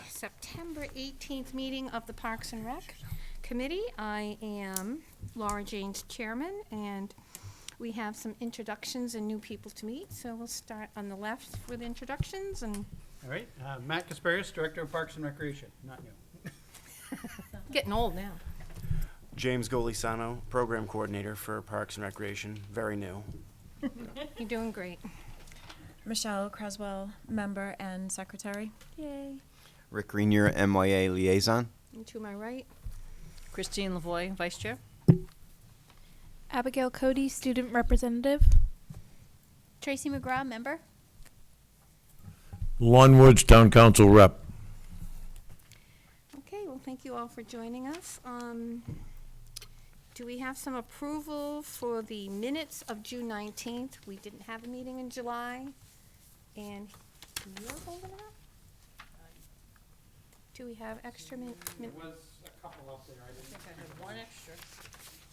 September 18th meeting of the Parks and Rec Committee. I am Laura Jane's chairman, and we have some introductions and new people to meet. So we'll start on the left with introductions. And all right, Matt Kasparis, Director of Parks and Recreation. Not new. Getting old now. James Golisano, Program Coordinator for Parks and Recreation. Very new. You're doing great. Michelle Creswell, Member and Secretary. Yay. Rick Grenier, MYA Liaison. And to my right. Christine Lavoie, Vice Chair. Abigail Cody, Student Representative. Tracy McGraw, Member. Lon Woods, Town Council Rep. Okay, well, thank you all for joining us. Do we have some approval for the minutes of June 19th? We didn't have a meeting in July. And you're holding it up? Do we have extra There was a couple up there. I think I have one extra.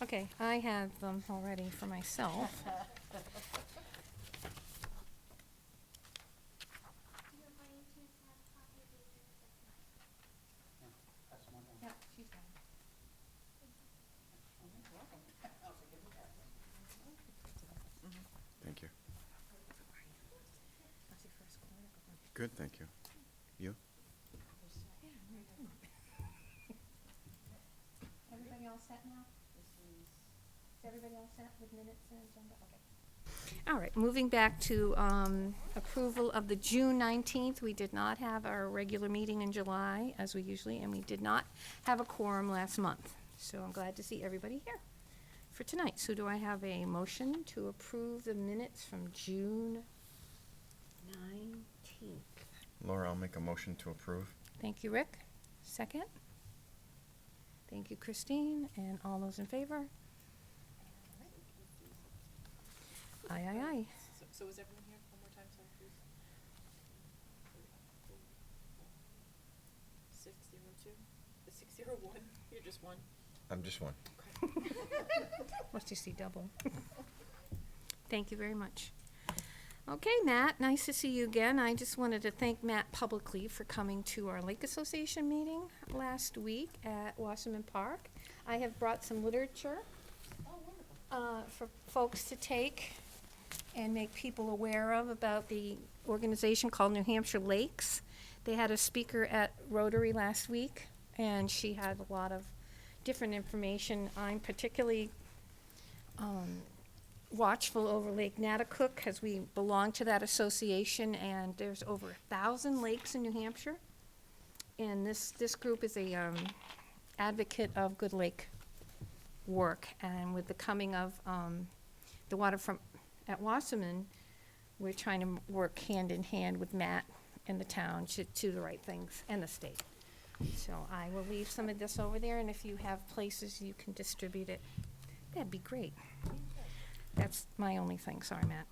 Okay, I have them already for myself. Yeah, she's got it. Thank you. Good, thank you. You? Everybody all set now? Is everybody all set with minutes and agenda? Okay. All right, moving back to approval of the June 19th. We did not have our regular meeting in July, as we usually, and we did not have a quorum last month. So I'm glad to see everybody here for tonight. So do I have a motion to approve the minutes from June 19th? Laura, I'll make a motion to approve. Thank you, Rick. Second? Thank you, Christine. And all those in favor? Aye, aye, aye. So is everyone here? One more time, sorry, please. 602? 601? You're just one. I'm just one. Must you see double? Thank you very much. Okay, Matt, nice to see you again. I just wanted to thank Matt publicly for coming to our Lake Association meeting last week at Watzmann Park. I have brought some literature for folks to take and make people aware of about the organization called New Hampshire Lakes. They had a speaker at Rotary last week, and she had a lot of different information. I'm particularly watchful over Lake Natticook because we belong to that association, and there's over 1,000 lakes in New Hampshire. And this group is a advocate of good lake work. And with the coming of the waterfront at Watzmann, we're trying to work hand in hand with Matt and the town to do the right things, and the state. So I will leave some of this over there, and if you have places you can distribute it, that'd be great. That's my only thing. Sorry, Matt.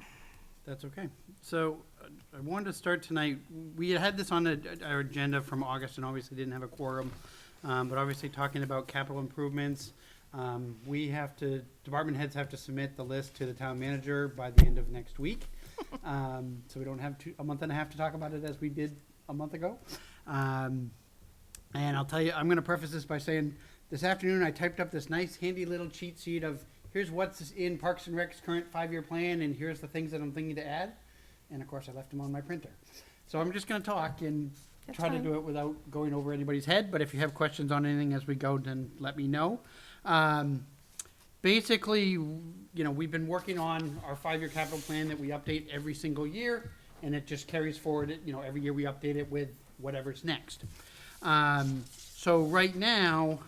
That's okay. So I wanted to start tonight. We had this on our agenda from August and obviously didn't have a quorum, but obviously talking about capital improvements. Department heads have to submit the list to the town manager by the end of next week. So we don't have a month and a half to talk about it as we did a month ago. And I'll tell you, I'm going to preface this by saying this afternoon I typed up this nice handy little cheat sheet of here's what's in Parks and Rec's current 5-year plan, and here's the things that I'm thinking to add. And of course I left them on my printer. So I'm just going to talk and try to do it without going over anybody's head, but if you have questions on anything as we go, then let me know. Basically, we've been working on our 5-year capital plan that we update every single year, and it just carries forward. Every year we update it with whatever's next. So right now,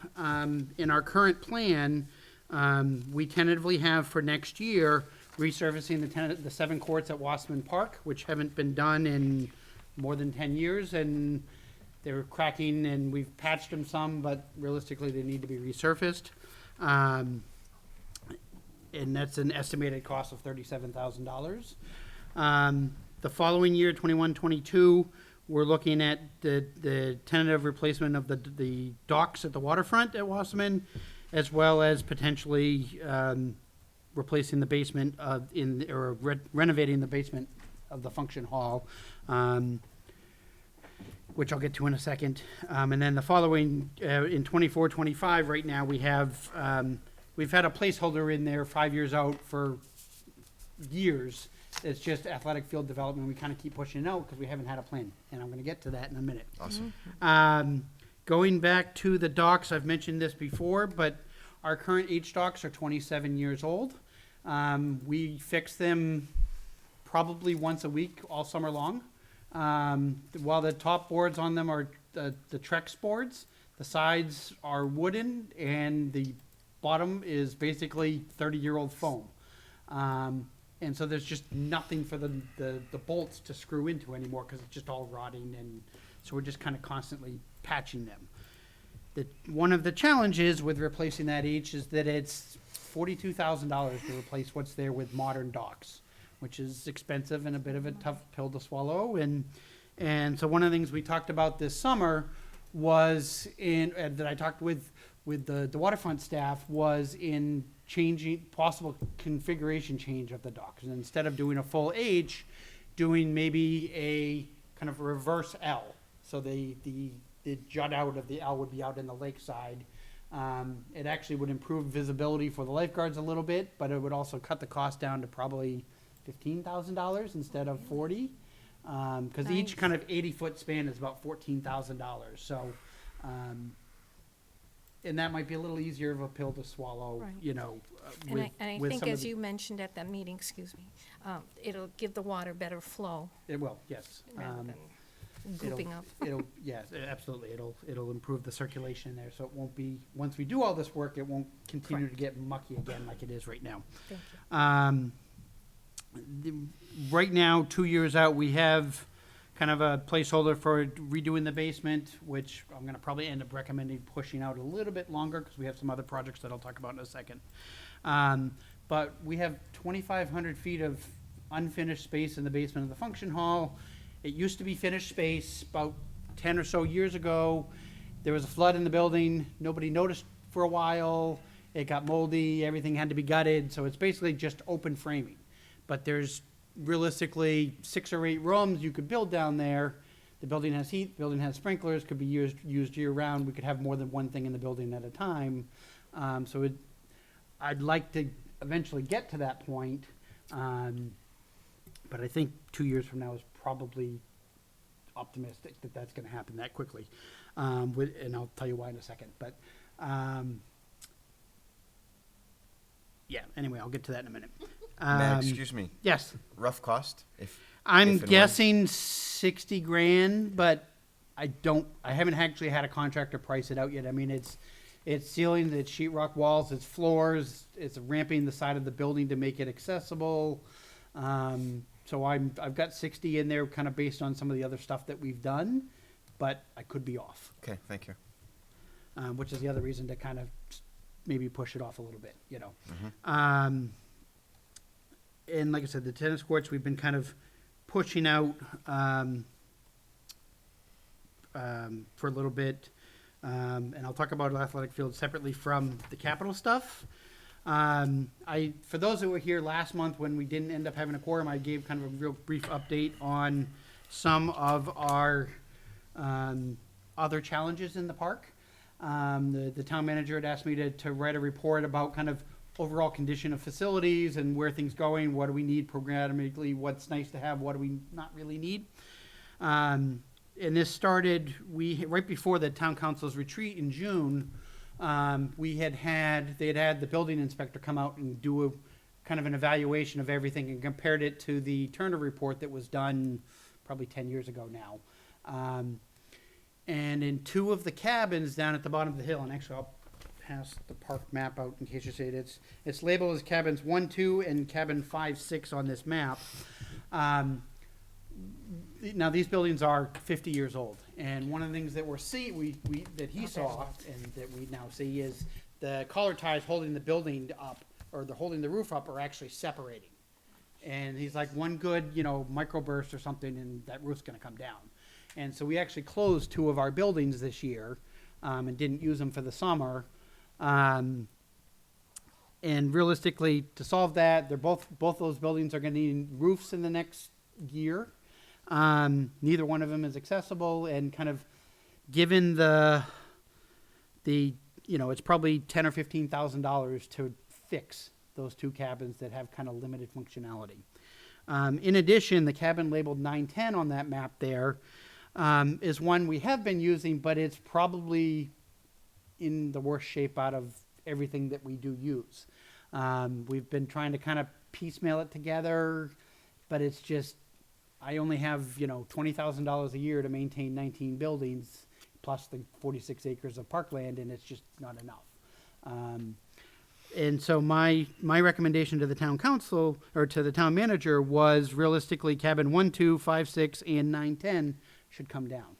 in our current plan, we tentatively have for next year resurfacing the 7 courts at Watzmann Park, which haven't been done in more than 10 years, and they're cracking, and we've patched them some, but realistically they need to be resurfaced. And that's an estimated cost of $37,000. The following year, 21-22, we're looking at the tentative replacement of the docks at the waterfront at Watzmann, as well as potentially replacing the basement renovating the basement of the function hall. which I'll get to in a second. And then the following, in 24, 25, right now, we have, we've had a placeholder in there 5 years out for years. It's just athletic field development. We kind of keep pushing it out because we haven't had a plan. And I'm going to get to that in a minute. Awesome. Going back to the docks, I've mentioned this before, but our current H docks are 27 years old. We fix them probably once a week all summer long. While the top boards on them are the Trex boards, the sides are wooden and the bottom is basically 30-year-old foam. And so there's just nothing for the bolts to screw into anymore because it's just all rotting, and so we're just kind of constantly patching them. One of the challenges with replacing that H is that it's $42,000 to replace what's there with modern docks, which is expensive and a bit of a tough pill to swallow. And so one of the things we talked about this summer was that I talked with the waterfront staff was in changing possible configuration change of the docks. And instead of doing a full H, doing maybe a kind of reverse L. So the jut out of the L would be out in the lakeside. It actually would improve visibility for the lifeguards a little bit, but it would also cut the cost down to probably $15,000 instead of $40,000, because each kind of 80-foot span is about $14,000. So, and that might be a little easier of a pill to swallow, Right. you know. And I with think, some of as the- you mentioned at that meeting, excuse me, it'll give the water better flow It will, yes. rather than It'll- gooping up. Yes, absolutely. It'll improve the circulation there, so it won't be, once we do all this work, it won't continue to get mucky again like it is right now. Thank you. Right now, 2 years out, we have kind of a placeholder for redoing the basement, which I'm gonna probably end up recommending pushing out a little bit longer, because we have some other projects that I'll talk about in a second. But we have 2,500 feet of unfinished space in the basement of the function hall. It used to be finished space. About 10 or so years ago, there was a flood in the building. Nobody noticed for a while. It got moldy, everything had to be gutted, so it's basically just open framing. But there's realistically 6 or 8 rooms you could build down there. The building has heat, the building has sprinklers, could be used year-round. We could have more than one thing in the building at a time. I'd like to eventually get to that point, but I think 2 years from now is probably optimistic that that's going to happen that quickly. And I'll tell you why in a second. But yeah, anyway, I'll get to that in a minute. Matt, excuse me. Yes. Rough cost? I'm if and when? guessing 60 grand, but I haven't actually had a contractor price it out yet. I mean, it's ceilings, it's sheetrock walls, it's floors, it's ramping the side of the building to make it accessible. So I've got 60 in there kind of based on some of the other stuff that we've done, but I could be off, Okay, thank you. which is the other reason to kind of maybe push it off a little bit, you know. And like I said, the tennis courts, we've been kind of pushing out for a little bit. And I'll talk about athletic fields separately from the capital stuff. For those that were here last month when we didn't end up having a quorum, I gave kind of a real brief update on some of our other challenges in the park. The town manager had asked me to write a report about kind of overall condition of facilities and where things going, what do we need programmatically, what's nice to have, what do we not really need. And this started, right before the town council's retreat in June, they had had the building inspector come out and do a kind of an evaluation of everything and compared it to the Turner report that was done probably 10 years ago now. And in 2 of the cabins down at the bottom of the hill, and actually I'll pass the park map out in case you see it. It's labeled as cabins 1, 2, and cabin 5, 6 on this map. Now these buildings are 50 years old, and one of the things that that he saw and that we now see is the collar ties holding the building up, or they're holding the roof up, are actually separating. And he's like, one good, microburst or something, and that roof's going to come down. And so we actually closed 2 of our buildings this year, and didn't use them for the summer. And realistically, to solve that, both those buildings are going to need roofs in the next year. Neither one of them is accessible, and kind of given the it's probably $10,000 or $15,000 to fix those two cabins that have kind of limited functionality. In addition, the cabin labeled 910 on that map there is one we have been using, but it's probably in the worst shape out of everything that we do use. We've been trying to kind of piecemeal it together, but it's just, I only have, $20,000 a year to maintain 19 buildings, plus the 46 acres of parkland, and it's just not enough. And so my recommendation to the town council, or to the town manager, was realistically cabin 1, 2, 5, 6, and 9, 10 should come down.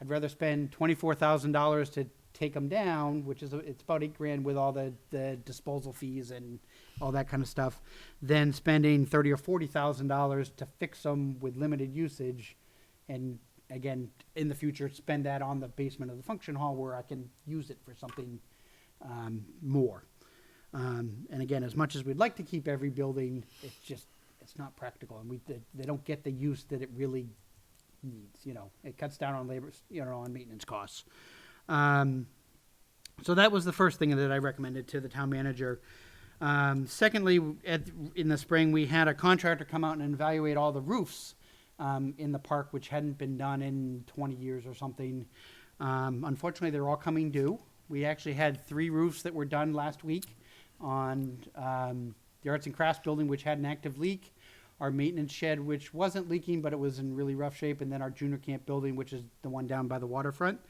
I'd rather spend $24,000 to take them down, which is, it's about $8,000 with all the disposal fees and all that kind of stuff, than spending $30,000 or $40,000 to fix them with limited usage, and again, in the future, spend that on the basement of the function hall where I can use it for something more. And again, as much as we'd like to keep every building, it's not practical, and they don't get the use that it really needs. It cuts down on labor, on maintenance costs. So that was the first thing that I recommended to the town manager. Secondly, in the spring, we had a contractor come out and evaluate all the roofs in the park, which hadn't been done in 20 years or something. Unfortunately, they're all coming due. We actually had 3 roofs that were done last week on the Arts and Crafts building, which had an active leak, our maintenance shed, which wasn't leaking, but it was in really rough shape, and then our junior camp building, which is the one down by the waterfront.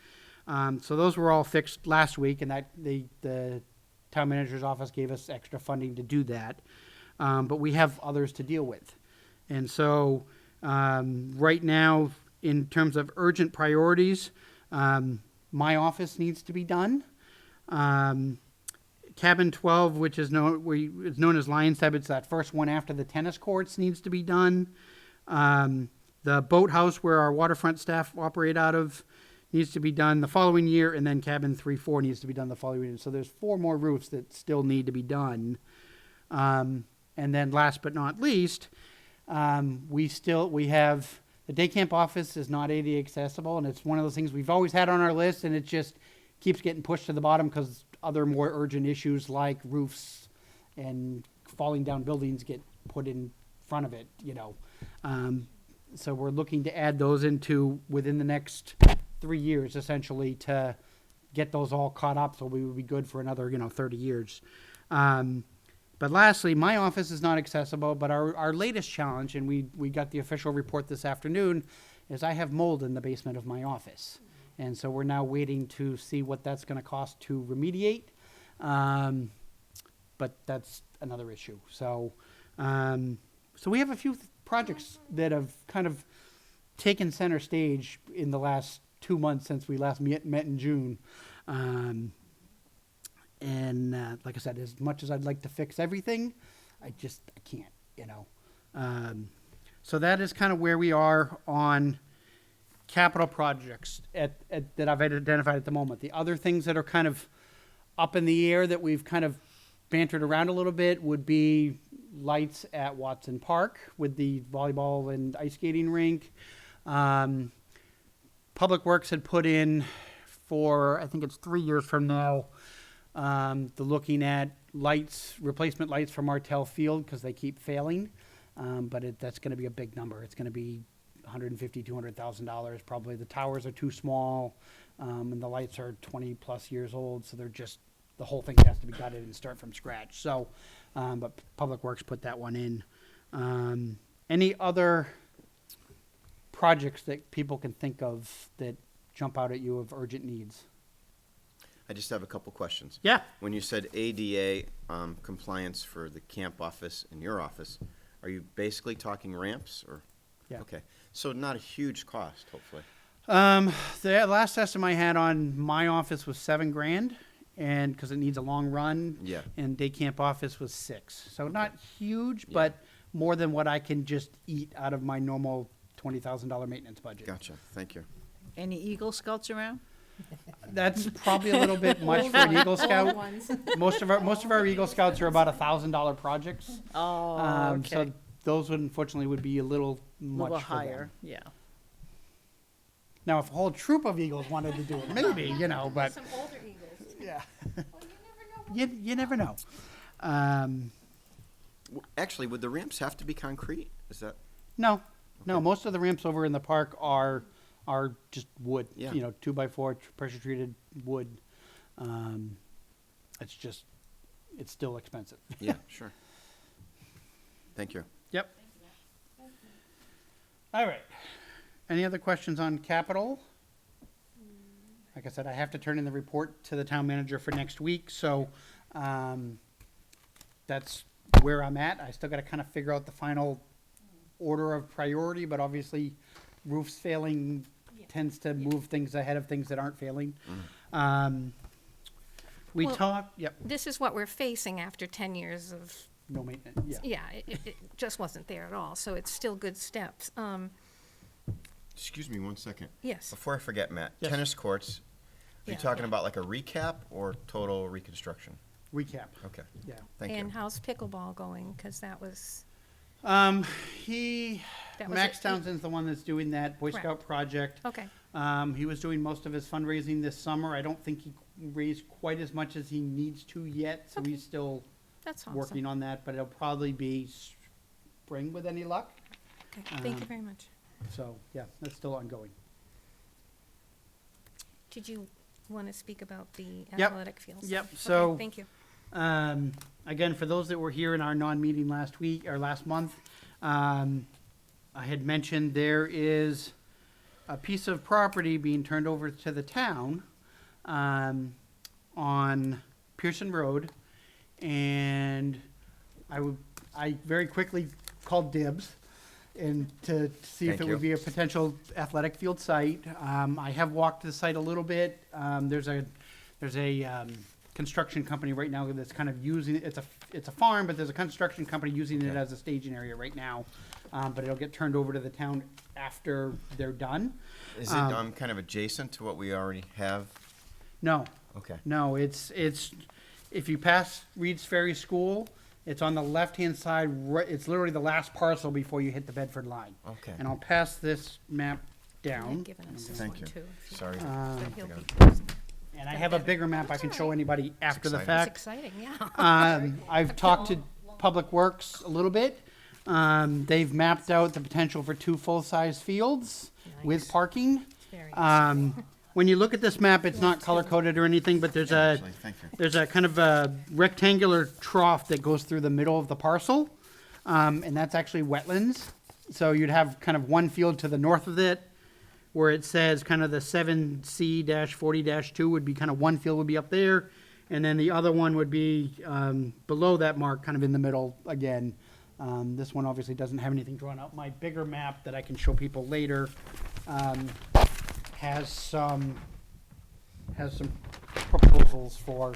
So those were all fixed last week, and the town manager's office gave us extra funding to do that. But we have others to deal with. And so right now, in terms of urgent priorities, my office needs to be done. Cabin 12, which is known as Lion's Tub, it's that first one after the tennis courts, needs to be done. The boathouse where our waterfront staff operate out of needs to be done the following year, and then cabin 3-4 needs to be done the following year. So there's 4 more roofs that still need to be done. And then last but not least, we have the day camp office is not ADA accessible, and it's one of those things we've always had on our list, and it just keeps getting pushed to the bottom because other more urgent issues like roofs and falling down buildings get put in front of it, So we're looking to add those into within the next 3 years, essentially, to get those all caught up, so we would be good for another, 30 years. But lastly, my office is not accessible, but our latest challenge, and we got the official report this afternoon, is I have mold in the basement of my office. And so we're now waiting to see what that's going to cost to remediate. But that's another issue. So we have a few projects that have kind of taken center stage in the last 2 months since we last met in June. Like I said, as much as I'd like to fix everything, I can't, So that is kind of where we are on capital projects that I've identified at the moment. The other things that are kind of up in the air that we've kind of bantered around a little bit would be lights at Watson Park with the volleyball and ice skating rink. Public Works had put in for, I think it's 3 years from now, the looking at replacement lights for Martell Field because they keep failing. But that's going to be a big number. It's going to be $150,000, $200,000 probably. The towers are too small, and the lights are 20 plus years old, so they're just, the whole thing has to be gutted and start from scratch. So, but Public Works put that one in. Any other projects that people can think of that jump out at you of urgent needs? I just have a couple questions. Yeah. When you said ADA compliance for the camp office and your office, are you basically talking ramps or? Yeah. Okay. So not a huge cost, hopefully. The last estimate I had on my office was $7,000, and because it needs a long run. Yeah. And day camp office was $6,000. So not huge, but more than what I can just eat out of my normal $20,000 maintenance budget. Gotcha. Thank you. Any Eagle Scouts around? That's probably a little bit much for an Eagle Scout. Most of our Eagle Scouts are about $1,000 projects. Oh, okay. So those would unfortunately be a little A much little for higher, them. yeah. Now, if a whole troop of eagles wanted to do it, maybe, but, Some older eagles. yeah, Oh, you never know. you never know. Actually, would the ramps have to be concrete? Is that, No, no, Okay. most of the ramps over in the park are just wood, Yeah. 2x4 pressure treated wood. It's still expensive. yeah, sure. Thank you. Yep. All right. Any other questions on capital? Like I said, I have to turn in the report to the town manager for next week, so that's where I'm at. I still gotta kind of figure out the final order of priority, but obviously roofs failing tends to move things ahead of things that aren't failing. We Well- talked, yep, This is what we're facing after 10 years of, no maintenance, yeah. it just wasn't there at all, so it's still good steps. Excuse me 1 second. Yes, Before I forget, Matt, Yes. tennis courts, are you Yeah. talking about like a recap or total reconstruction? Recap, Okay, yeah. thank you. and how's pickleball going? Because that was, He, That was Max it. Townsend's the one that's doing that Boy Correct. Scout project. okay, He was doing most of his fundraising this summer. I don't think he raised quite as much as he needs to yet, so Okay. he's still that's working awesome. on that, but it'll probably be spring with any luck. Okay, thank you um, very much. So, yeah, that's still ongoing. Did you want to speak about the Yep. athletic fields? Yep, Okay, so- thank you. Again, for those that were here in our non-meeting last week, or last month, I had mentioned there is a piece of property being turned over to the town, on Pearson Road, and I very quickly called dibs and to see if Thank it would you. be a potential athletic field site. I have walked the site a little bit. There's a construction company right now that's kind of using it. It's a farm, but there's a construction company using it Okay. as a staging area right now. But it'll get turned over to the town after they're done. Is it kind of adjacent to what we already have? No, Okay. no, it's if you pass Reed's Ferry School, it's on the left-hand side. It's literally the last parcel before you hit the Bedford line. Okay. And I'll pass this map He down. had given us this Thank one you. too. if you- Sorry. but he'll I be got using it. And I have a bigger map I can show anybody after the exciting. It's fact. exciting, yeah. I've talked to Public Works a little bit. They've mapped out the potential for 2 full-size fields with Nice. parking. It's very nice. When you look at this map, it's not color-coded or anything, but there's a Actually, thank you. there's a kind of a rectangular trough that goes through the middle of the parcel, and that's actually wetlands. So you'd have kind of one field to the north of it, where it says kind of the 7C-40-2 would be kind of one field would be up there, and then the other one would be below that mark, kind of in the middle again. This one obviously doesn't have anything drawn out. My bigger map that I can show people later has some proposals for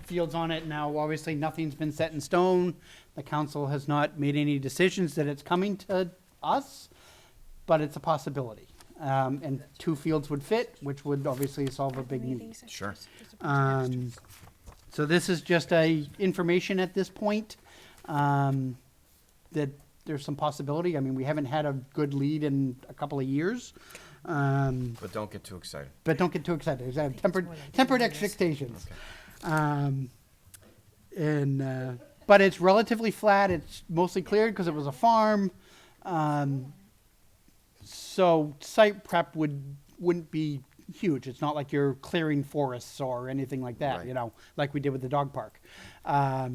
fields on it. Now, obviously, nothing's been set in stone. The council has not made any decisions that it's coming to us, but it's a possibility. And 2 fields would fit, which would obviously solve a big need. Sure. So this is just information at this point, that there's some possibility. I mean, we haven't had a good lead in a couple of years. But don't get too excited. But don't get too excited. Tempered more than 2 tempered years. expectations. Okay. But it's relatively flat. It's mostly cleared because it was a farm. So site prep wouldn't be huge. It's not like you're clearing forests or anything like that, Right. like we did with the dog park. I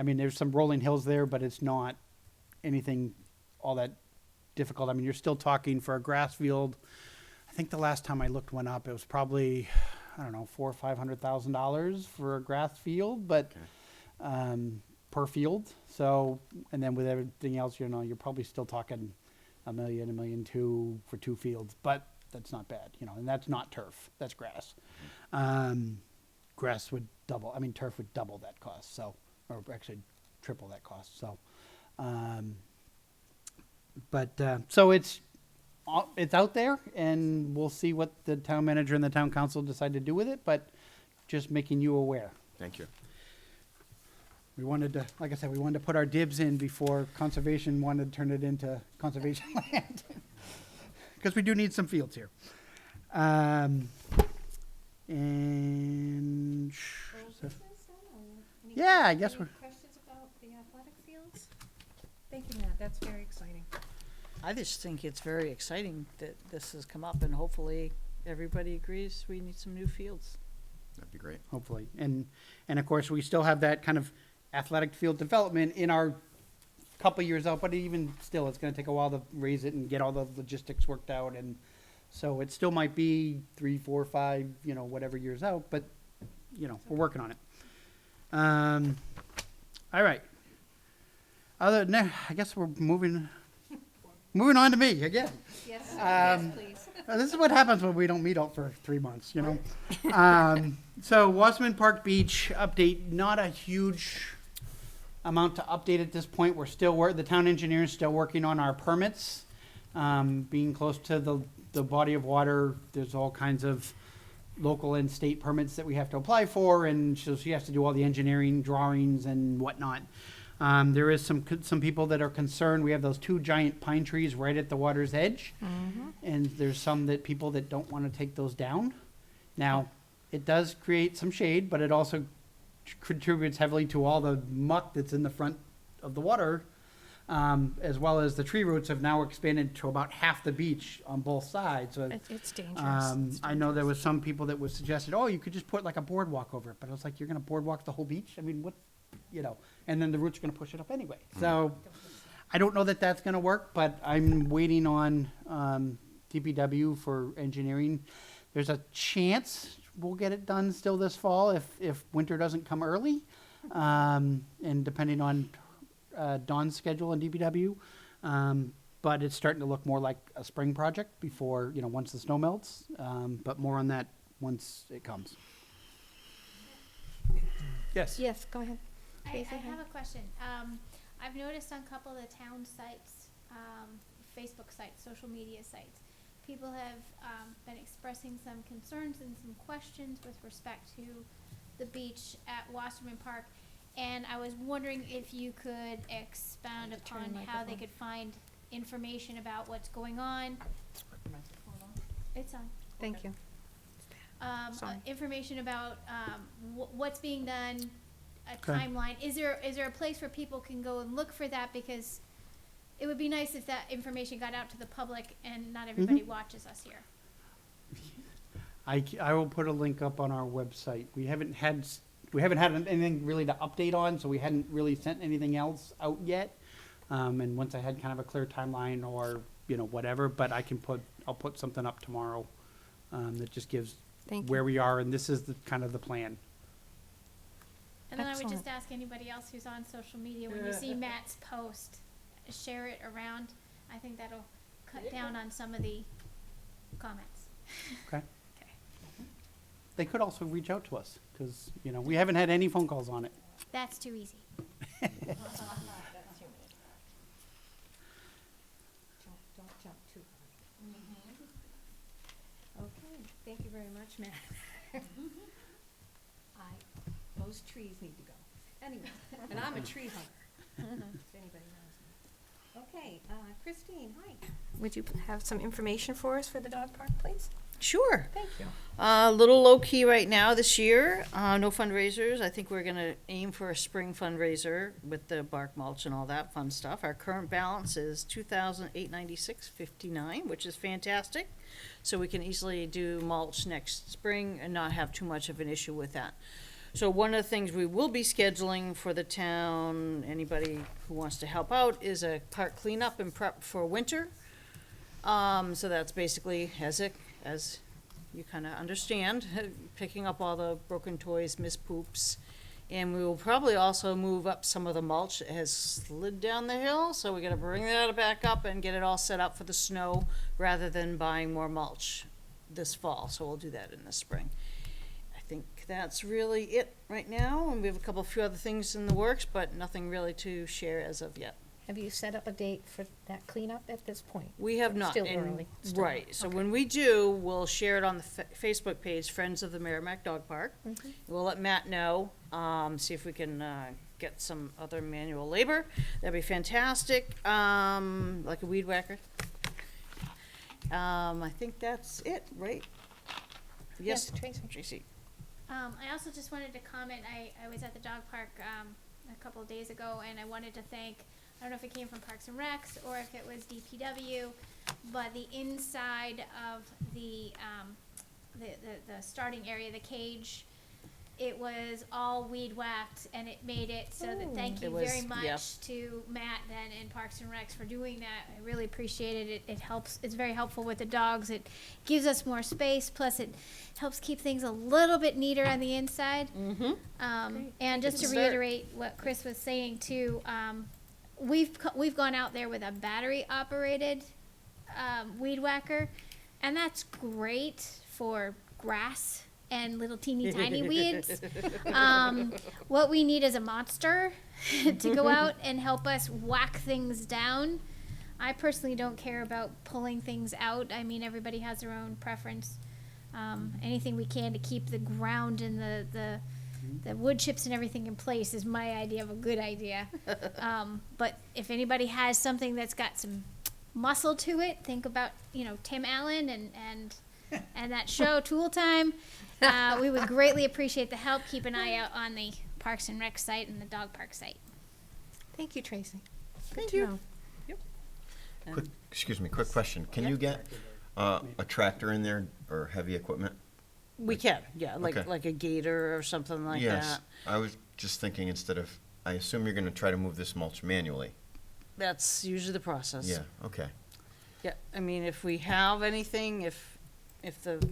mean, there's some rolling hills there, but it's not anything all that difficult. I mean, you're still talking for a grass field. I think the last time I looked one up, it was probably, I don't know, $400,000 or $500,000 for a grass field, but per field. So, and then with everything else, you're probably still talking $1 million, $1.2 million for 2 fields, but that's not bad, and that's not turf, that's grass. Grass would double, I mean, turf would double that cost, so, or actually triple that cost, so. So it's out there, and we'll see what the town manager and the town council decide to do with it, but just making you aware. Thank you. We wanted to, like I said, we wanted to put our dibs in before conservation wanted to turn it into conservation land. Because we do need some fields here. And, yeah, I guess we're, Questions about the athletic fields? Thank you, Matt, that's very exciting. I just think it's very exciting that this has come up, and hopefully everybody agrees we need some new fields. That'd be great. hopefully. And of course, we still have that kind of athletic field development in our couple years out, but even still, it's gonna take a while to raise it and get all the logistics worked out. And so it still might be 3, 4, 5, whatever years out, but, we're working on it. All right. Other than that, I guess we're moving on to me again. Yes, yes, please. This is what happens when we don't meet up for 3 months, So Watzmann Perched Beach update, not a huge amount to update at this point. We're still the town engineer is still working on our permits. Being close to the body of water, there's all kinds of local and state permits that we have to apply for, and so she has to do all the engineering drawings and whatnot. There is some people that are concerned. We have those 2 giant pine trees right at the water's edge, and there's some people that don't want to take those down. Now, it does create some shade, but it also contributes heavily to all the muck that's in the front of the water, as well as the tree roots have now expanded to about half the beach on both sides. So, It's dangerous. I know there was some people that was suggested, oh, you could just put like a boardwalk over it, but I was like, you're going to boardwalk the whole beach? I mean, what, and then the roots are going to push it up anyway. So I don't know that that's going to work, but I'm waiting on DPW for engineering. There's a chance we'll get it done still this fall if winter doesn't come early, and depending on Dawn's schedule and DPW. But it's starting to look more like a spring project before, once the snow melts, but more on that once it comes. Yes. Yes, go ahead. I Tracy, hi. have a question. I've noticed on a couple of the town sites, Facebook sites, social media sites, people have been expressing some concerns and some questions with respect to the beach at Wasserman Park. And I was wondering if you could expound Turn upon the how they microphone. could find information about what's going on. It's on. Thank you. Sorry. Information about what's being done, a Okay. timeline. Is there a place where people can go and look for that? Because it would be nice if that information got out to the public and not everybody watches us here. I will put a link up on our website. We haven't had anything really to update on, so we hadn't really sent anything else out yet. And once I had kind of a clear timeline or, whatever, but I'll put something up tomorrow, that just gives Thank you. where we are, and this is kind of the plan. And then I would Excellent. just ask anybody else who's on social media, when you see Matt's post, share it around. I think that'll cut down on some of the comments. Okay. They could also reach out to us, because, we haven't had any phone calls on it. That's too easy. Don't jump too hard. Okay, thank you very much, Matt. Those trees need to go. Anyway, and I'm a tree hugger, if anybody knows me. Okay, Christine, hi. Would you have some information for us for the dog park, please? Sure. Thank you. A little low-key right now this year, no fundraisers. I think we're gonna aim for a spring fundraiser with the bark mulch and all that fun stuff. Our current balance is $2,896.59, which is fantastic. So we can easily do mulch next spring and not have too much of an issue with that. So one of the things we will be scheduling for the town, anybody who wants to help out, is a park cleanup and prep for winter. So that's basically as you kind of understand, picking up all the broken toys, missed poops. And we will probably also move up some of the mulch that has slid down the hill, so we're gonna bring that back up and get it all set up for the snow rather than buying more mulch this fall, so we'll do that in the spring. I think that's really it right now, and we have a few other things in the works, but nothing really to share as of yet. Have you set up a date for that cleanup at this point? We have not. Still and- early. Still Right, early. so Okay. when we do, we'll share it on the Facebook page, Friends of the Merrimack Dog Park. We'll let Matt know, see if we can, get some other manual labor, that'd be fantastic, like a weed whacker. I think that's it, right? Yes, Tracy. Tracy. I also just wanted to comment, I was at the dog park, a couple of days ago, and I wanted to thank, I don't know if it came from Parks and Recs or if it was DPW, but the inside of the starting area, the cage, it was all weed whacked, and it made it so that, thank you It was- very yep. much to Matt then and Parks and Recs for doing that. I really appreciate it. It helps, it's very helpful with the dogs. It gives us more space, plus it helps keep things a little bit neater on the inside. Mm-hmm. And just Good to start. reiterate what Chris was saying too, we've gone out there with a battery operated weed whacker, and that's great for grass and little teeny tiny weeds. What we need is a monster to go out and help us whack things down. I personally don't care about pulling things out. I mean, everybody has their own preference. Anything we can to keep the ground and the wood chips and everything in place is my idea of a good idea. But if anybody has something that's got some muscle to it, think about, Tim Allen and that show, Tool Time. We would greatly appreciate the help. Keep an eye out on the Parks and Rec site and the dog park site. Thank you, Tracy. Thank to you. know. Quick, excuse me, quick question. Can you get a tractor in there or heavy equipment? We can, yeah, Okay. like a gator or something like Yes, that. I was just thinking instead of, I assume you're gonna try to move this mulch manually. That's usually the process. Yeah, okay. Yeah, I mean, if we have anything, if the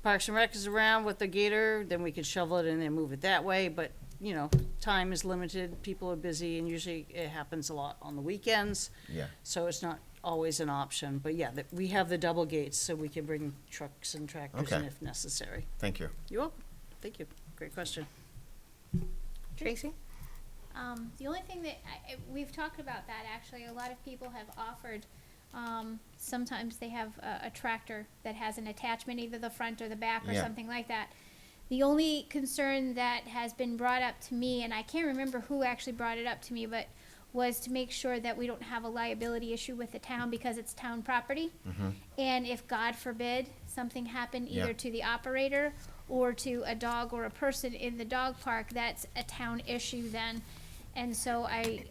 Parks and Rec is around with the gator, then we could shovel it and then move it that way, but, time is limited, people are busy, and usually it happens a lot on the weekends, Yeah, so it's not always an option, but yeah, we have the double gates, so we can bring trucks and tractors in Okay. if necessary. thank you. You're welcome, thank you, great question. Tracy? The only thing that, we've talked about that actually, a lot of people have offered, sometimes they have a tractor that has an attachment, either the front or the back or Yeah. something like that. The only concern that has been brought up to me, and I can't remember who actually brought it up to me, but was to make sure that we don't have a liability issue with the town because it's town property. And if, God forbid, something happened Yeah. either to the operator or to a dog or a person in the dog park, that's a town issue then. And so I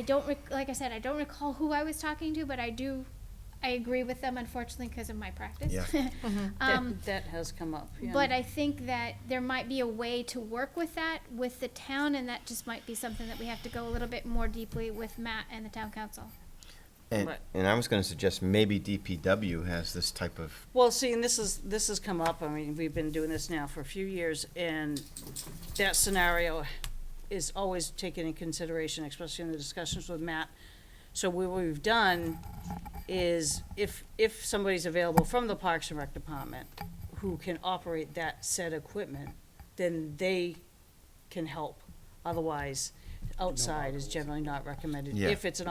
don't, like I said, I don't recall who I was talking to, but I agree with them, unfortunately, because of my practice. Yeah. That has come up, yeah. But I think that there might be a way to work with that with the town, and that just might be something that we have to go a little bit more deeply with Matt and the town council. And, Right. and I was gonna suggest maybe DPW has this type of, Well, see, and this has come up, I mean, we've been doing this now for a few years, and that scenario is always taken in consideration, especially in the discussions with Matt. So what we've done is, if somebody's available from the Parks and Rec Department who can operate that said equipment, then they can help. Otherwise, outside is generally not recommended. Yeah. If it's an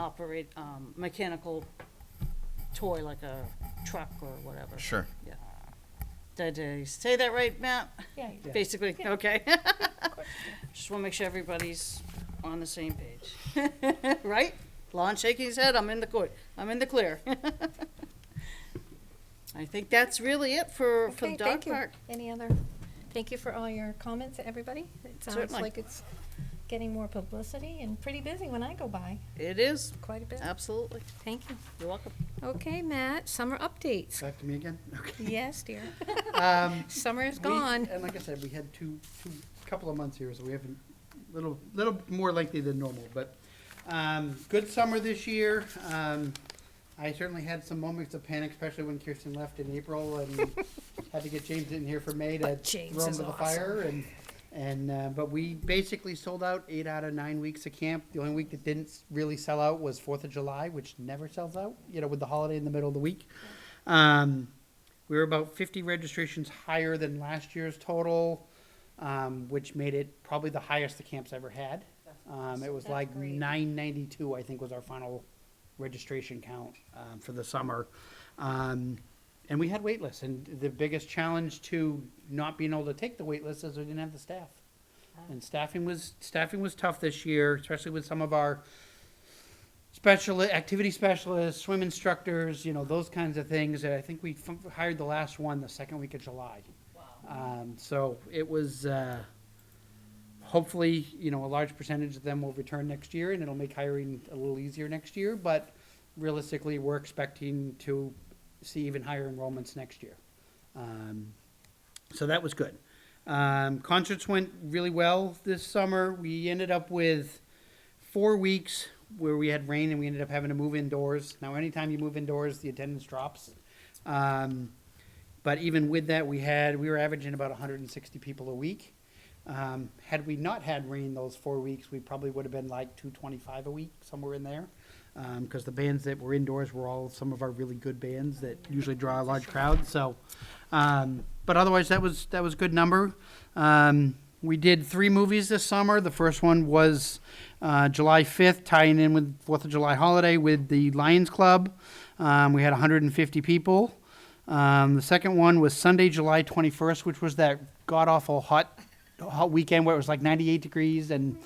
mechanical toy, like a truck or whatever. sure. Yeah. Did I say that right, Matt? Yeah. Basically, okay. Just want to make sure everybody's on the same page. Right? Lon shaking his head, I'm in the clear. I think that's really it for the Okay, dog thank you. park. Any other, thank you for all your comments, everybody. It sounds Certainly. like it's getting more publicity and pretty busy when I go by, It is, quite a bit. absolutely. Thank you. You're welcome. Okay, Matt, summer updates. Back to me again? Okay. Yes, dear. Um, Summer is we- gone. And like I said, we had couple of months here, so we have a little more lengthy than normal, but, good summer this year. I certainly had some moments of panic, especially when Kirsten left in April and had to get James in here for May to But James throw him is to the awesome. fire but we basically sold out 8 out of 9 weeks of camp. The only week that didn't really sell out was 4th of July, which never sells out, with the holiday in the middle of the week. We were about 50 registrations higher than last year's total, which made it probably the highest the camp's ever had. It was like 992, I think, was our final registration count for the summer. And we had wait lists, and the biggest challenge to not being able to take the wait list is we didn't have the staff. And staffing was tough this year, especially with some of our activity specialists, swim instructors, those kinds of things. I think we hired the last one the second week of July. So it was, hopefully, a large percentage of them will return next year, and it'll make hiring a little easier next year. But realistically, we're expecting to see even higher enrollments next year. So that was good. Concerts went really well this summer. We ended up with 4 weeks where we had rain, and we ended up having to move indoors. Now, anytime you move indoors, the attendance drops. But even with that, we were averaging about 160 people a week. Had we not had rain those 4 weeks, we probably would have been like 225 a week, somewhere in there. Because the bands that were indoors were all some of our really good bands that usually draw a large crowd. So, but otherwise, that was a good number. We did 3 movies this summer. The first one was July 5th, tying in with 4th of July holiday with the Lions Club. We had 150 people. The second one was Sunday, July 21st, which was that god-awful hot weekend where it was like 98 degrees, and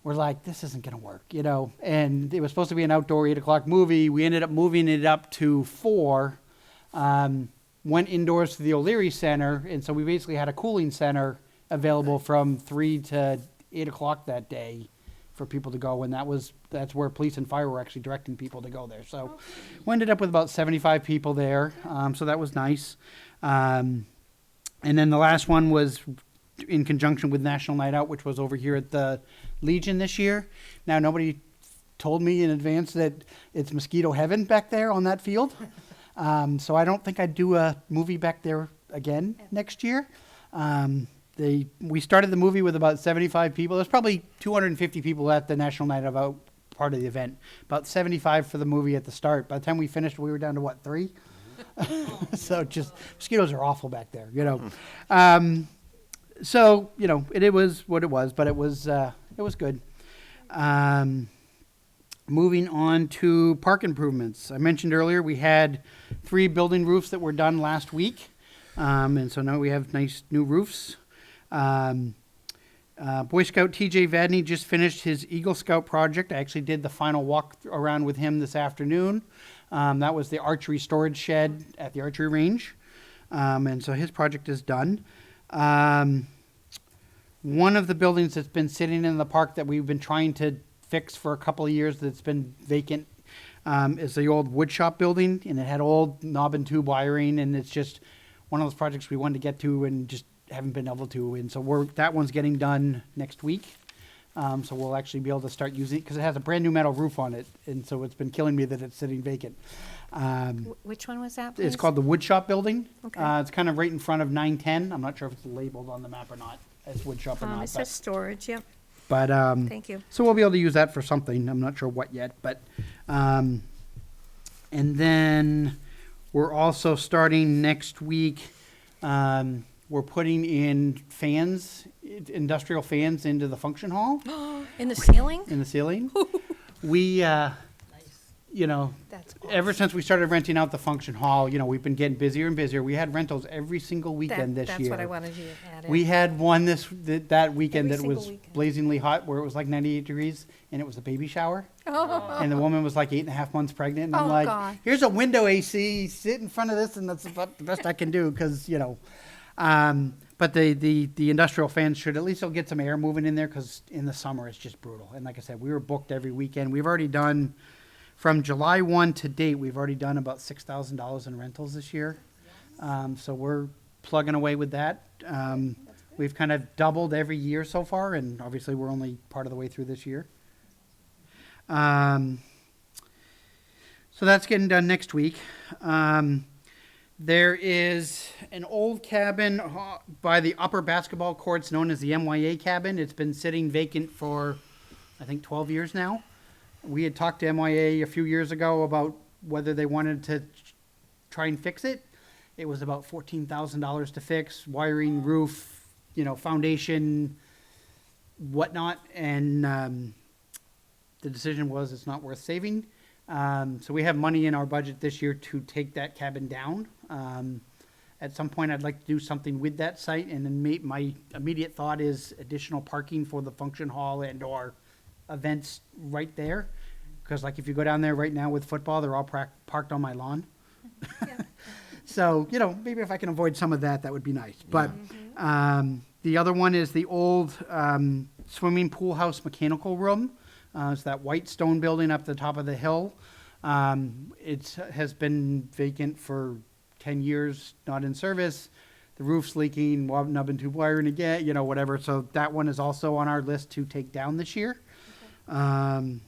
we're like, this isn't going to work, And it was supposed to be an outdoor 8 o'clock movie. We ended up moving it up to 4, went indoors to the O'Leary Center, and so we basically had a cooling center available from 3 to 8 o'clock that day for people to go, and that's where police and fire were actually directing people to go there. So we ended up with about 75 people there, so that was nice. And then the last one was in conjunction with National Night Out, which was over here at the Legion this year. Now, nobody told me in advance that it's mosquito heaven back there on that field. So I don't think I'd do a movie back there again next year. We started the movie with about 75 people. There's probably 250 people at the National Night Out part of the event. About 75 for the movie at the start. By the time we finished, we were down to 3? So just mosquitoes are awful back there, So, it was what it was, but it was good. Moving on to park improvements. I mentioned earlier we had 3 building roofs that were done last week. And so now we have nice new roofs. Boy Scout TJ Vadney just finished his Eagle Scout project. I actually did the final walk around with him this afternoon. That was the archery storage shed at the archery range. And so his project is done. One of the buildings that's been sitting in the park that we've been trying to fix for a couple of years that's been vacant is the old wood shop building, and it had old knob and tube wiring, and it's just one of those projects we wanted to get to and just haven't been able to. And so that one's getting done next week. So we'll actually be able to start using it because it has a brand new metal roof on it, and so it's been killing me that it's sitting vacant. Which one was that, It's please? called the wood shop building. Okay. It's kind of right in front of 910. I'm not sure if it's labeled on the map or not as wood shop or not. It says storage, yep. But Thank you. so we'll be able to use that for something. I'm not sure what yet, but and then we're also starting next week. We're putting in fans, industrial fans, into the function hall In the ceiling? in the ceiling. We, That's ever since we started renting out the function hall, we've been getting busier and busier. We had rentals every single weekend this year. That's what I wanted you to add in. We had one that weekend Every that was single weekend. blazingly hot, where it was like 98 degrees, and it was a baby shower. Oh, And the woman was like 8.5 months pregnant, and I'm Oh, like, God. here's a window AC, sit in front of this, and that's about the best I can do, because, but the industrial fans should at least get some air moving in there, because in the summer it's just brutal. And like I said, we were booked every weekend. We've already done, from July 1 to date, we've already done about $6,000 in rentals this year. So we're plugging away with that. We've kind of doubled every year so far, and obviously we're only part of the way through this year. So that's getting done next week. There is an old cabin by the upper basketball courts known as the MYA cabin. It's been sitting vacant for, I think, 12 years now. We had talked to MYA a few years ago about whether they wanted to try and fix it. It was about $14,000 to fix, wiring, roof, foundation, whatnot. And the decision was it's not worth saving. So we have money in our budget this year to take that cabin down. At some point, I'd like to do something with that site, and then my immediate thought is additional parking for the function hall and or events right there. Because like if you go down there right now with football, they're all parked on my lawn. So, maybe if I can avoid some of that, that would be nice. But the other one is the old swimming pool house mechanical room. It's that white stone building up the top of the hill. It has been vacant for 10 years, not in service. The roof's leaking, nub and tube wiring again, whatever. So that one is also on our list to take down this year. And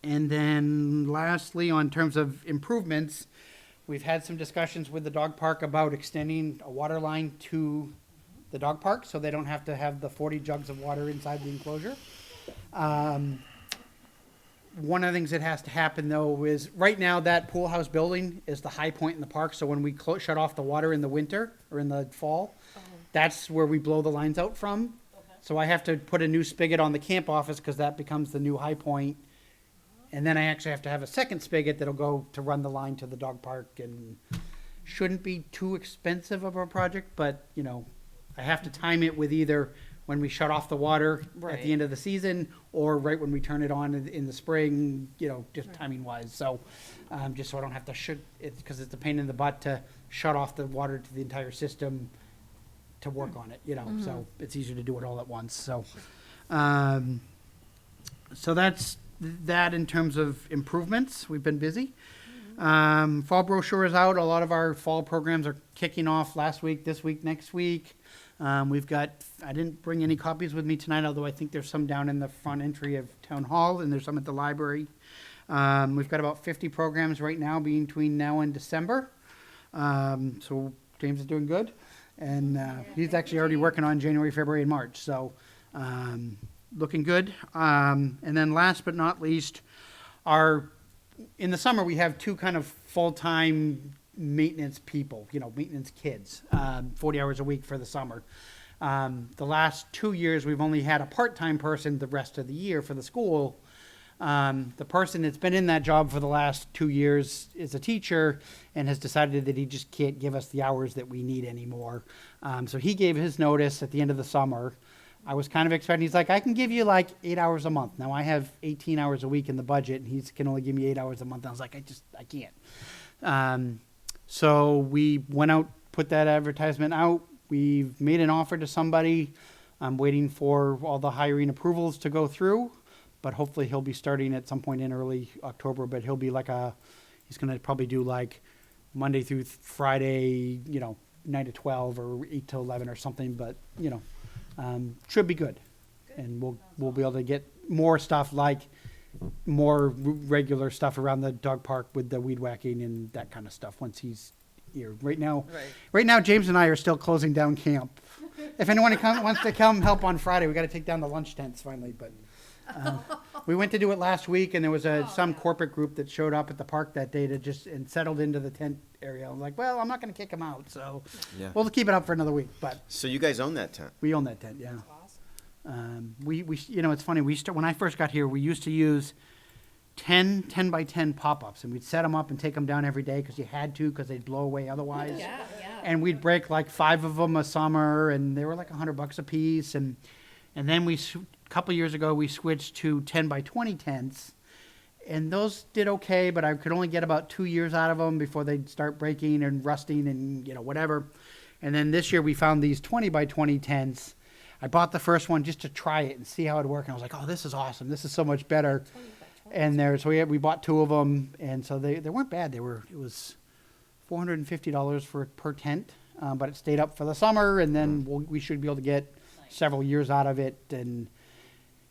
then lastly, on terms of improvements, we've had some discussions with the dog park about extending a water line to the dog park so they don't have to have the 40 jugs of water inside the enclosure. One of the things that has to happen though is right now that pool house building is the high point in the park. So when we shut off the water in the winter or in the fall, that's where we blow the lines out from. So I have to put a new spigot on the camp office because that becomes the new high point. And then I actually have to have a second spigot that'll go to run the line to the dog park, and shouldn't be too expensive of a project, but I have to time it with either when we shut off the water at the end of the season or right when we turn it on in the spring, just timing wise. So just so I don't have to because it's a pain in the butt to shut off the water to the entire system to work on it, so it's easier to do it all at once. So, so that's that in terms of improvements. We've been busy. Fall brochure is out. A lot of our fall programs are kicking off last week, this week, next week. We've got, I didn't bring any copies with me tonight, although I think there's some down in the front entry of Town Hall, and there's some at the library. We've got about 50 programs right now between now and December. So James is doing good. And he's actually already working on January, February, and March. So looking good. And then last but not least, in the summer we have two kind of full-time maintenance people, maintenance kids, 40 hours a week for the summer. The last 2 years, we've only had a part-time person the rest of the year for the school. The person that's been in that job for the last 2 years is a teacher and has decided that he just can't give us the hours that we need anymore. So he gave his notice at the end of the summer. I was kind of expecting, he's like, I can give you like 8 hours a month. Now I have 18 hours a week in the budget and he can only give me 8 hours a month. And I was like, I can't. So we went out, put that advertisement out. We've made an offer to somebody. I'm waiting for all the hiring approvals to go through, but hopefully he'll be starting at some point in early October, but he'll be he's going to probably do like Monday through Friday, 9 to 12 or 8 to 11 or something, but, should be good. And we'll be able to get more stuff like more regular stuff around the dog park with the weed whacking and that kind of stuff once he's here. Right now, James and I are still closing down camp. If anyone wants to come help on Friday, we got to take down the lunch tents finally. But we went to do it last week, and there was some corporate group that showed up at the park that day and settled into the tent area. I'm like, well, I'm not going to kick them out, so we'll keep it up for another week. But So you guys own that tent? we own that tent, yeah. We it's funny. When I first got here, we used to use 10 by 10 pop-ups, and we'd set them up and take them down every day because you had to, because they'd blow away otherwise. And we'd break like 5 of them a summer, and they were like $100 a piece. And then a couple years ago, we switched to 10 by 20 tents, and those did okay, but I could only get about 2 years out of them before they'd start breaking and rusting and whatever. And then this year we found these 20 by 20 tents. I bought the first one just to try it and see how it'd work, and I was like, oh, this is awesome. This is so much better. And so we bought 2 of them, and so they weren't bad. It was $450 per tent, but it stayed up for the summer, and then we should be able to get several years out of it. And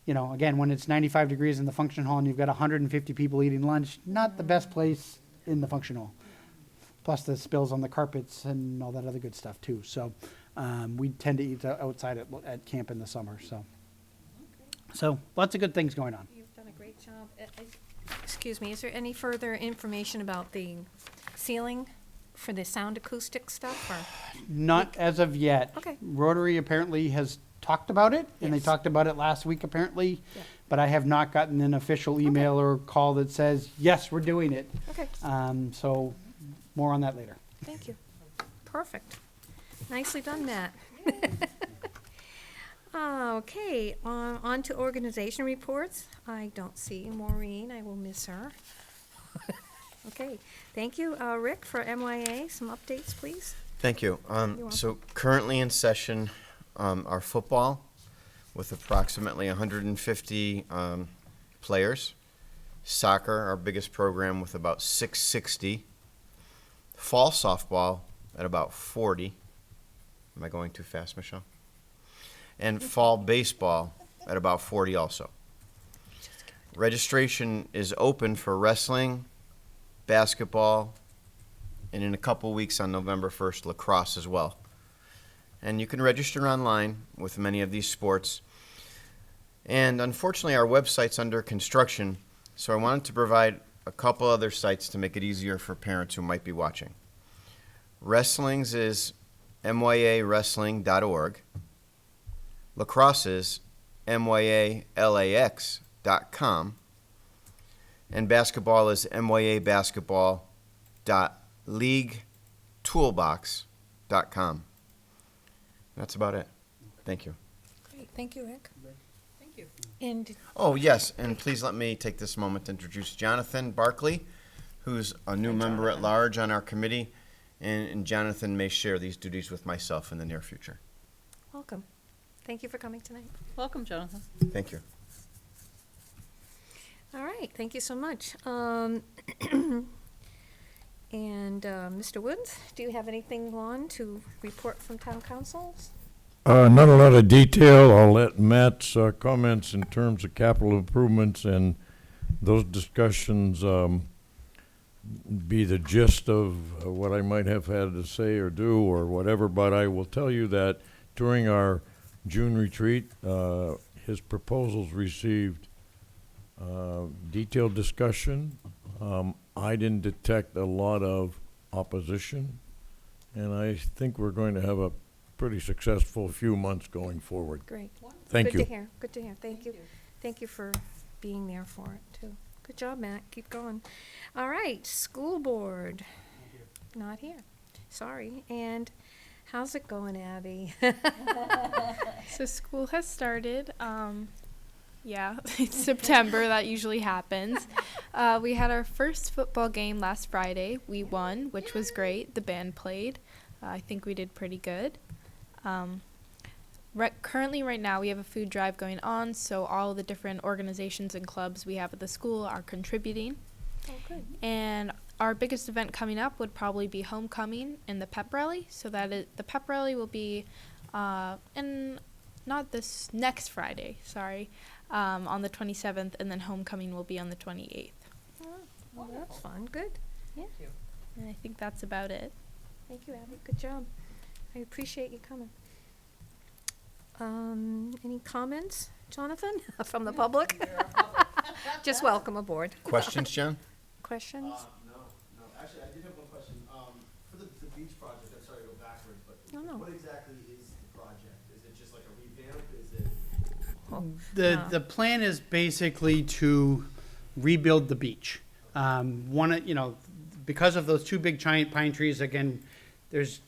again, when it's 95 degrees in the function hall and you've got 150 people eating lunch, not the best place in the function hall. Plus the spills on the carpets and all that other good stuff too. So we tend to eat outside at camp in the summer. So lots of good things going on. You've done a great job. Excuse me, is there any further information about the ceiling for the sound acoustic stuff? Or? Not as of yet. Okay. Rotary apparently has talked about it, and they Yes. talked about it last week apparently, Yeah. but I have not gotten an official email or call that says, yes, we're doing it. Okay, So more on that later. thank you. perfect. Nicely done, Matt. Okay, on to organization reports. I don't see Maureen, I will miss her. Okay, thank you, Rick, for MYA. Some updates, please. Thank you. welcome. So currently in session, our football with approximately 150 players. Soccer, our biggest program, with about 660. Fall softball at about 40. Am I going too fast, Michelle? And fall baseball at about 40 also. Registration is open for wrestling, basketball, and in a couple weeks on November 1st, lacrosse as well. And you can register online with many of these sports. And unfortunately, our website's under construction, so I wanted to provide a couple other sites to make it easier for parents who might be watching. Wrestling's is myawrestling.org. Lacrosse is myalax.com. And basketball is myabasketball.leaguetoolbox.com. That's about it. Thank you. Great, thank you, Rick. Thank you. And Oh, yes, and please let me take this moment to introduce Jonathan Barclay, who's a new member at large on our committee, and Jonathan may share these duties with myself in the near future. welcome. Thank you for coming tonight. Welcome, Jonathan. Thank you. All right, thank you so much. And Mr. Woods, do you have anything on to report from town councils? Not a lot of detail. I'll let Matt's comments in terms of capital improvements and those discussions be the gist of what I might have had to say or do or whatever, but I will tell you that during our June retreat, his proposals received detailed discussion. I didn't detect a lot of opposition, and I think we're going to have a pretty successful few months going forward. Great. Thank Good you. to hear, good to hear. Thank you. Thank you for being there for it, too. Good job, Matt. Keep going. All right, school board. Not here. Sorry. And how's it going, Abby? So school has started. Yeah, it's September. That usually happens. We had our first football game last Friday. We won, which was great. The band played. I think we did pretty good. Currently, right now, we have a food drive going on, so all the different organizations and clubs we have at the school are contributing. Oh, good. And our biggest event coming up would probably be homecoming and the pep rally. So the pep rally will be not this next Friday, sorry, on the 27th, and then homecoming will be on the 28th. Oh, well, that's fun. Good. Yeah. And I think that's about it. Thank you, Abby. Good job. I appreciate you coming. Any comments, Jonathan, from the public? Just welcome aboard. Questions, John? Questions? No. Actually, I did have one question. For the beach project, I'm sorry to go backwards, but No. what exactly is the project? Is it just like a revamp? Is it? The plan is basically to rebuild the beach. Because of those two big giant pine trees, again, there's,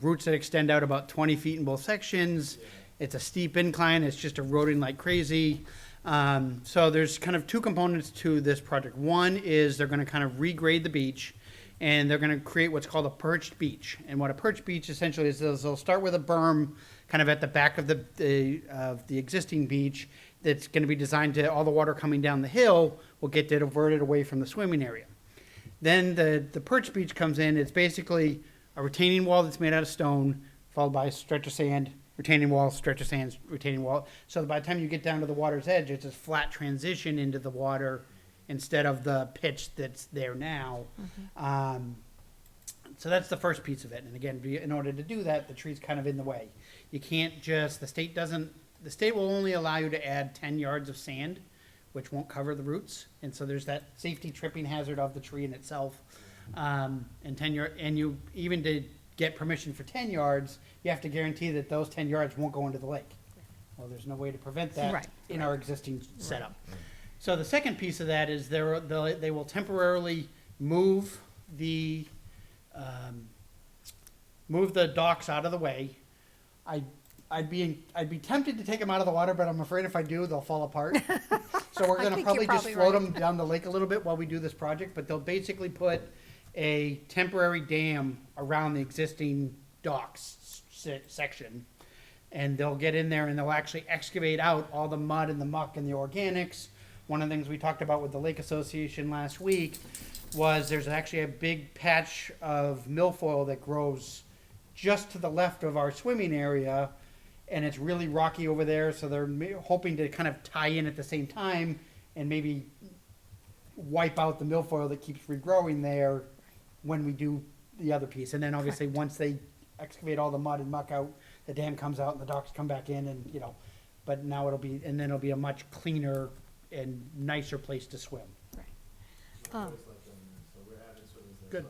roots that extend out about 20 feet in both sections. It's a steep incline. It's just eroding like crazy. So there's kind of two components to this project. One is they're going to kind of regrade the beach, and they're going to create what's called a perched beach. And what a perched beach essentially is they'll start with a berm kind of at the back of the existing beach that's going to be designed to, all the water coming down the hill will get diverted away from the swimming area. Then the perched beach comes in. It's basically a retaining wall that's made out of stone, followed by a stretch of sand, retaining wall, stretch of sand, retaining wall. So by the time you get down to the water's edge, it's a flat transition into the water instead of the pitch that's there now. So that's the first piece of it. And again, in order to do that, the tree's kind of in the way. You can't just, the state will only allow you to add 10 yards of sand, which won't cover the roots. And so there's that safety tripping hazard of the tree in itself. And you even to get permission for 10 yards, you have to guarantee that those 10 yards won't go into the lake. Well, there's no way to prevent that in our existing setup. So the second piece of that is they will temporarily move the move the docks out of the way. I'd be tempted to take them out of the water, but I'm afraid if I do, they'll fall apart. So we're I gonna think probably you're just probably float right. them down the lake a little bit while we do this project, but they'll basically put a temporary dam around the existing docks section. And they'll get in there and they'll actually excavate out all the mud and the muck and the organics. One of the things we talked about with the Lake Association last week was there's actually a big patch of milfoil that grows just to the left of our swimming area, and it's really rocky over there, so they're hoping to kind of tie in at the same time and maybe wipe out the milfoil that keeps regrowing there when we do the other piece. And then obviously, once they excavate all the mud and muck out, the dam comes out and the docks come back in, and, you know, but now it'll be, and then it'll be a much cleaner and nicer place to swim. Um, Good.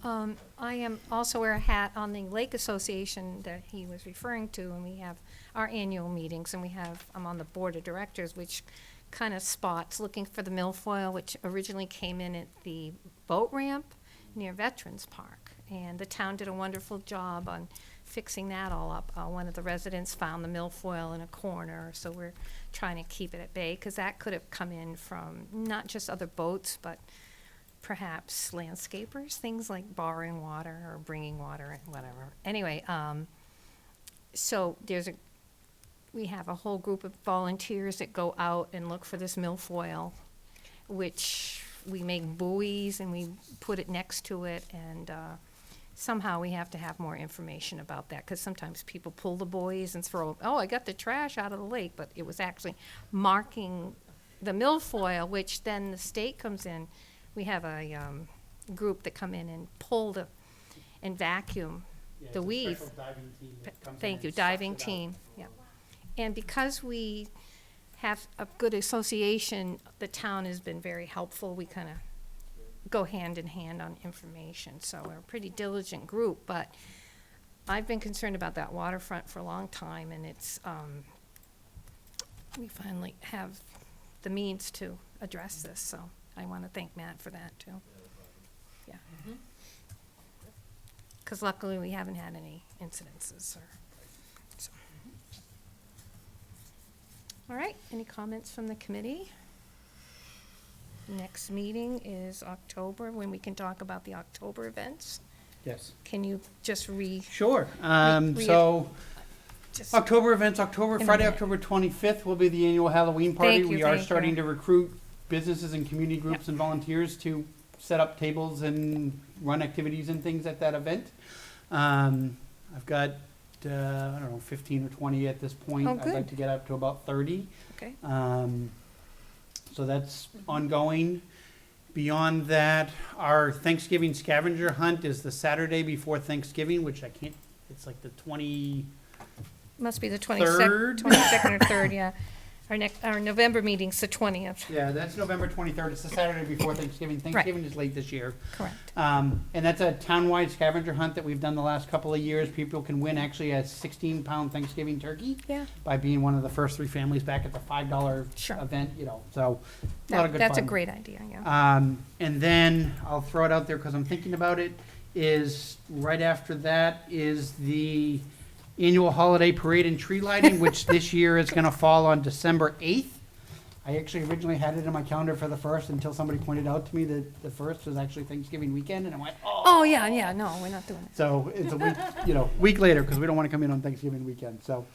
I am also wear a hat on the Lake Association that he was referring to, and we have our annual meetings, and I'm on the board of directors, which kind of spots looking for the milfoil, which originally came in at the boat ramp near Veterans Park. And the town did a wonderful job on fixing that all up. One of the residents found the milfoil in a corner, so we're trying to keep it at bay, because that could have come in from not just other boats, but perhaps landscapers, things like borrowing water or bringing water and whatever. Anyway, so we have a whole group of volunteers that go out and look for this milfoil, which we make buoys and we put it next to it, and somehow we have to have more information about that, because sometimes people pull the buoys and throw, oh, I got the trash out of the lake, but it was actually marking the milfoil, which then the state comes in. We have a group that come in and pull and vacuum the weeds. Thank you, diving team, yeah. And because we have a good association, the town has been very helpful. We kind of go hand in hand on information, so we're a pretty diligent group, but I've been concerned about that waterfront for a long time, and it's, we finally have the means to address this, so I want to thank Matt for that, too. Yeah. Because luckily, we haven't had any incidences, so. All right, any comments from the committee? Next meeting is October, when we can talk about the October events. Yes. Can you just Sure. re- So just, October events, In a Friday, minute. October 25th will be the annual Halloween party. Thank you, We are thank starting you. to recruit businesses and community groups and volunteers to set up tables and run activities and things at that event. I've got, I don't know, 15 or 20 at this point. Oh, I'd good. like to get up to about 30. okay, So that's ongoing. Beyond that, our Thanksgiving scavenger hunt is the Saturday before Thanksgiving, which I can't, it's like the 20, must be the Third? 22nd or 3rd, yeah. Our November meeting's the 20th, yeah, that's November 23rd. It's the Saturday before Thanksgiving. Thanksgiving is late this year. correct. And that's a townwide scavenger hunt that we've done the last couple of years. People can win actually a 16-pound Thanksgiving turkey Yeah, by being one of the first 3 families back at the $5 Sure. event, you know, so a lot of good fun. that's a great idea, yeah. And then I'll throw it out there because I'm thinking about it, is right after that is the annual holiday parade and tree lighting, which this year is going to fall on December 8th. I actually originally had it in my calendar for the 1st until somebody pointed out to me that the 1st was actually Thanksgiving weekend, and I went, oh. Oh, yeah, no, we're not doing it. So it's a week, week later, because we don't want to come in on Thanksgiving weekend. So,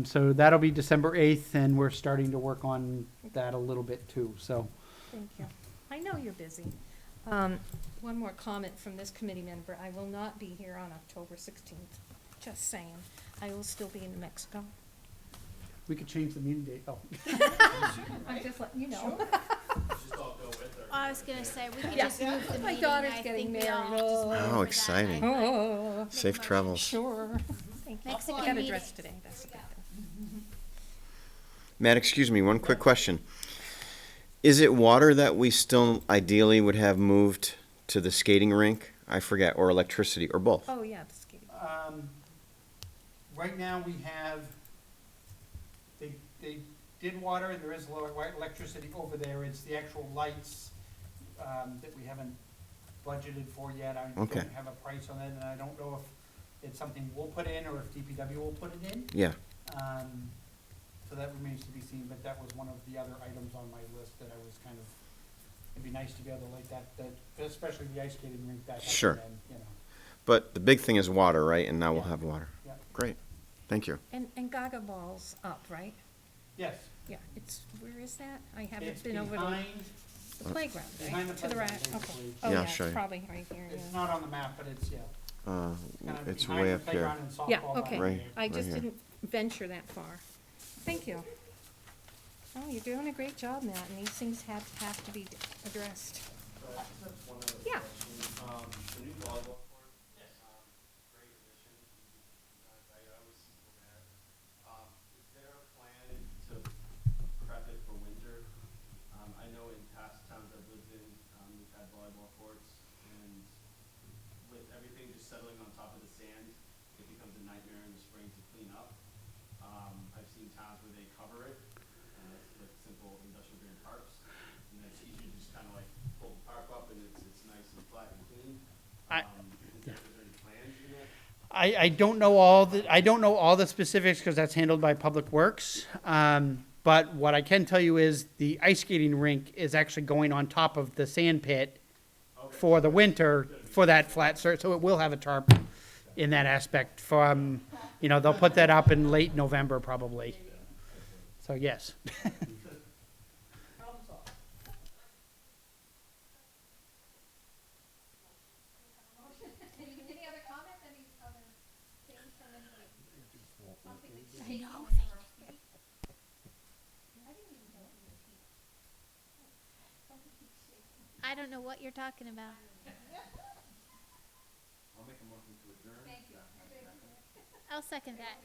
so that'll be December 8th, and we're starting to work on that a little bit too, so. Thank you. I know you're busy. One more comment from this committee member. I will not be here on October 16th. Just saying. I will still be in New Mexico. We could change the meeting date. Oh, I'm just letting you know. I was gonna say, we could Yeah. just move the My meeting. daughter's I getting think we all married. just Oh. went Oh, over that. exciting. Oh, Safe travels. sure. Thank you. Mexican I got a meeting. dress today. That's a good thing. Matt, excuse me, one quick question. Is it water that we still ideally would have moved to the skating rink? I forget, or electricity, or both? Oh, yeah, the skating. right now we have, they did water, there is electricity over there. It's the actual lights, that we haven't budgeted for yet. I Okay. don't have a price on it, and I don't know if it's something we'll put in or if DPW will put it in. Yeah. So that remains to be seen, but that was one of the other items on my list that I was kind of, it'd be nice to be able to light that, especially the ice skating rink back up Sure. again, you know. But the big thing is water, right? And now we'll Yeah. have water. Yeah. Great. Thank you. And Gaga Ball's up, right? Yes, Yeah, where is that? I haven't it's been over behind, the playground, right? behind the To the playground, right, okay. basically. Oh, Yeah, yeah, I'll show it's you. probably right here, It's yeah. not on the map, but it's, yeah. kind of It's behind way the up here. playground and softball Yeah, back okay. Right. there. I just here. didn't venture that far. Thank you. Oh, you're doing a great job, Matt, and these things have to be addressed. Yeah. The new volleyball court, great addition. I always see people there. Is there a plan to prep it for winter? I know in past towns I've lived in, we've had volleyball courts, and with everything just settling on top of the sand, it becomes a nightmare in the spring to clean up. I've seen towns where they cover it, with simple industrial grade tarps, and then it's easier to just kind of like pull the tarp up and it's nice and flat and clean. Is there any plans in that? I don't know all the specifics because that's handled by Public Works. But what I can tell you is the ice skating rink is actually going on top of the sand pit for the winter for that flat surface, so it will have a tarp in that aspect. From, they'll put that up in late November probably. So yes. Any other comments, any other things from anybody? Something that you think know, is interesting? I didn't even know you were here. Something keeps shaking. I don't know what you're talking about. I'll make a motion to adjourn. Thank you. I'll second that.